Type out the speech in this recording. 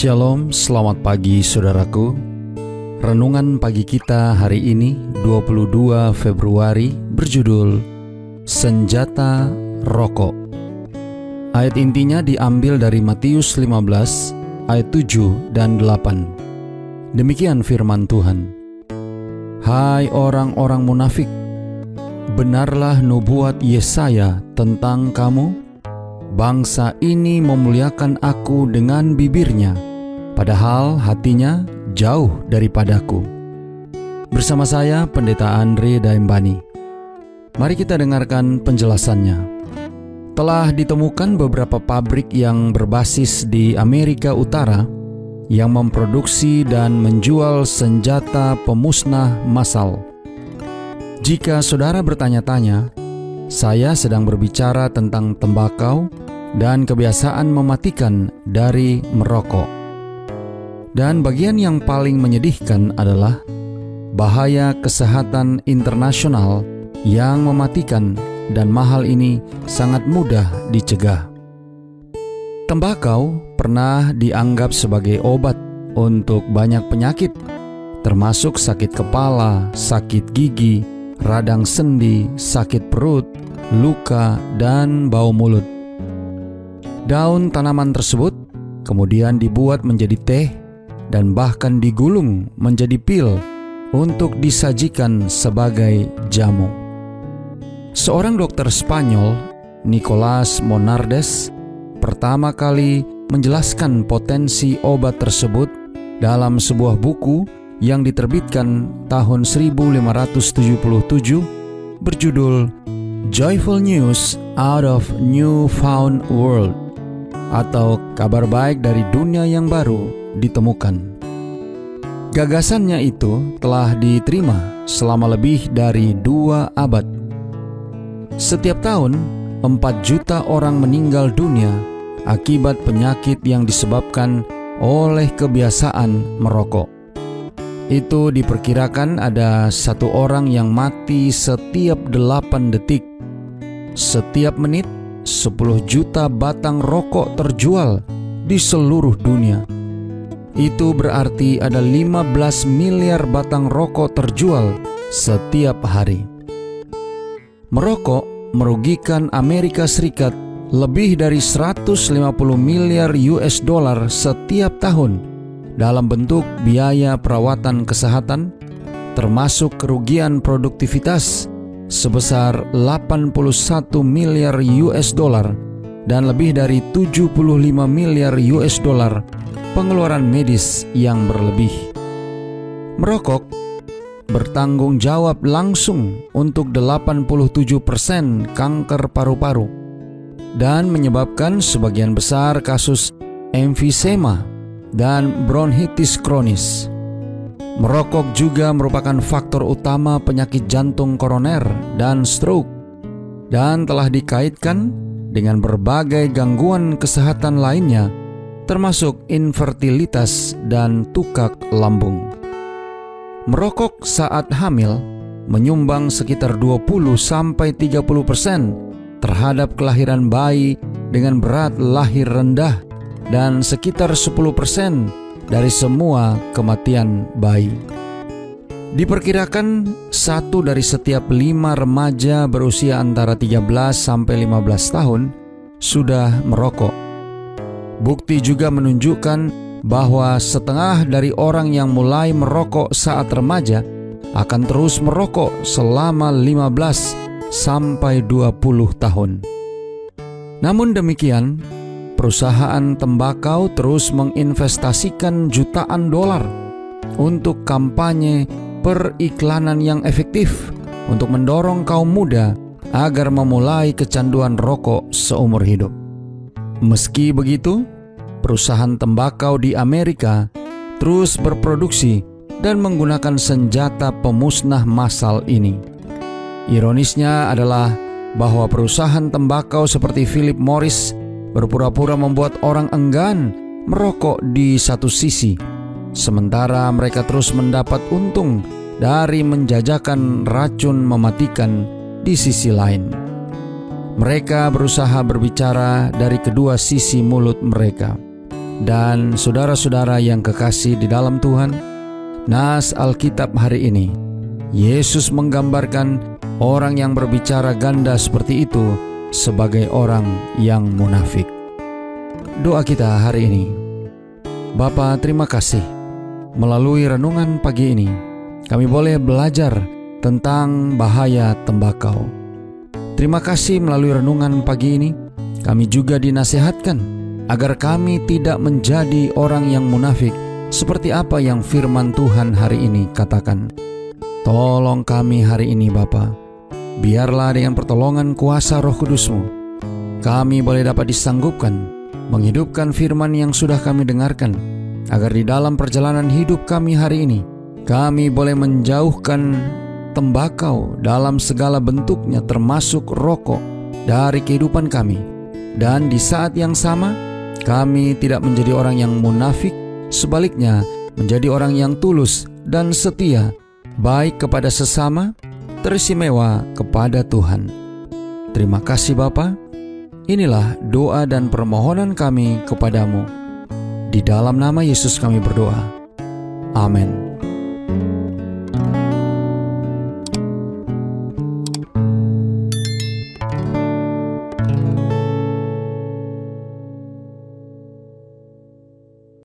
Shalom, selamat pagi saudaraku. Renungan pagi kita hari ini 22 Februari berjudul Senjata Rokok. Ayat intinya diambil dari Matius 15 ayat 7 dan 8. Demikian firman Tuhan. Hai orang-orang munafik, benarlah nubuat Yesaya tentang kamu. Bangsa ini memuliakan aku dengan bibirnya, padahal hatinya jauh daripadaku. Bersama saya, Pendeta Andre Daimbani. Mari kita dengarkan penjelasannya. Telah ditemukan beberapa pabrik yang berbasis di Amerika Utara yang memproduksi dan menjual senjata pemusnah massal. Jika saudara bertanya-tanya, saya sedang berbicara tentang tembakau dan kebiasaan mematikan dari merokok. Dan bagian yang paling menyedihkan adalah bahaya kesehatan internasional yang mematikan, dan mahal ini sangat mudah dicegah. Tembakau pernah dianggap sebagai obat untuk banyak penyakit, termasuk sakit kepala, sakit gigi, radang sendi, sakit perut, luka, dan bau mulut. Daun tanaman tersebut kemudian dibuat menjadi teh dan bahkan digulung menjadi pil untuk disajikan sebagai jamu. Seorang dokter Spanyol, Nicolas Monardes, pertama kali menjelaskan potensi obat tersebut dalam sebuah buku yang diterbitkan tahun 1577 berjudul Joyful News Out of New Found World, atau kabar baik dari dunia yang baru ditemukan. Gagasannya itu telah diterima selama lebih dari 2 abad. Setiap tahun 4 juta orang meninggal dunia akibat penyakit yang disebabkan oleh kebiasaan merokok. Itu diperkirakan ada 1 orang yang mati setiap 8 detik. Setiap menit 10 juta batang rokok terjual di seluruh dunia. Itu berarti ada 15 miliar batang rokok terjual setiap hari. Merokok merugikan Amerika Serikat lebih dari 150 miliar US dollar setiap tahun dalam bentuk biaya perawatan kesehatan, termasuk kerugian produktivitas sebesar 81 miliar US dollar dan lebih dari 75 miliar US dollar pengeluaran medis yang berlebih. Merokok bertanggung jawab langsung untuk 87% kanker paru-paru dan menyebabkan sebagian besar kasus emfisema dan bronkitis kronis. Merokok juga merupakan faktor utama penyakit jantung koroner dan stroke, dan telah dikaitkan dengan berbagai gangguan kesehatan lainnya, termasuk infertilitas dan tukak lambung. Merokok saat hamil menyumbang sekitar 20-30% terhadap kelahiran bayi dengan berat lahir rendah dan sekitar 10% dari semua kematian bayi. Diperkirakan 1 dari setiap 5 remaja berusia antara 13 sampai 15 tahun sudah merokok. Bukti juga menunjukkan bahwa setengah dari orang yang mulai merokok saat remaja akan terus merokok selama 15 sampai 20 tahun. Namun demikian, perusahaan tembakau terus menginvestasikan jutaan dolar untuk kampanye periklanan yang efektif untuk mendorong kaum muda agar memulai kecanduan rokok seumur hidup. Meski begitu, perusahaan tembakau di Amerika terus berproduksi dan menggunakan senjata pemusnah massal ini. Ironisnya adalah bahwa perusahaan tembakau seperti Philip Morris berpura-pura membuat orang enggan merokok di satu sisi, sementara mereka terus mendapat untung dari menjajakan racun mematikan di sisi lain. Mereka berusaha berbicara dari kedua sisi mulut mereka. Dan saudara-saudara yang kekasih di dalam Tuhan, nas Alkitab hari ini, Yesus menggambarkan orang yang berbicara ganda seperti itu sebagai orang yang munafik. Doa kita hari ini. Bapa, terima kasih. Melalui renungan pagi ini, kami boleh belajar tentang bahaya tembakau. Terima kasih melalui renungan pagi ini, kami juga dinasihatkan agar kami tidak menjadi orang yang munafik seperti apa yang firman Tuhan hari ini katakan. Tolong kami hari ini Bapa, biarlah dengan pertolongan kuasa Roh Kudus-Mu, kami boleh dapat disanggupkan menghidupkan firman yang sudah kami dengarkan, agar di dalam perjalanan hidup kami hari ini, kami boleh menjauhkan tembakau dalam segala bentuknya termasuk rokok dari kehidupan kami. Dan di saat yang sama, kami tidak menjadi orang yang munafik, sebaliknya menjadi orang yang tulus dan setia, baik kepada sesama, teristimewa kepada Tuhan. Terima kasih Bapa. Inilah doa dan permohonan kami kepadamu. Di dalam nama Yesus kami berdoa. Amin.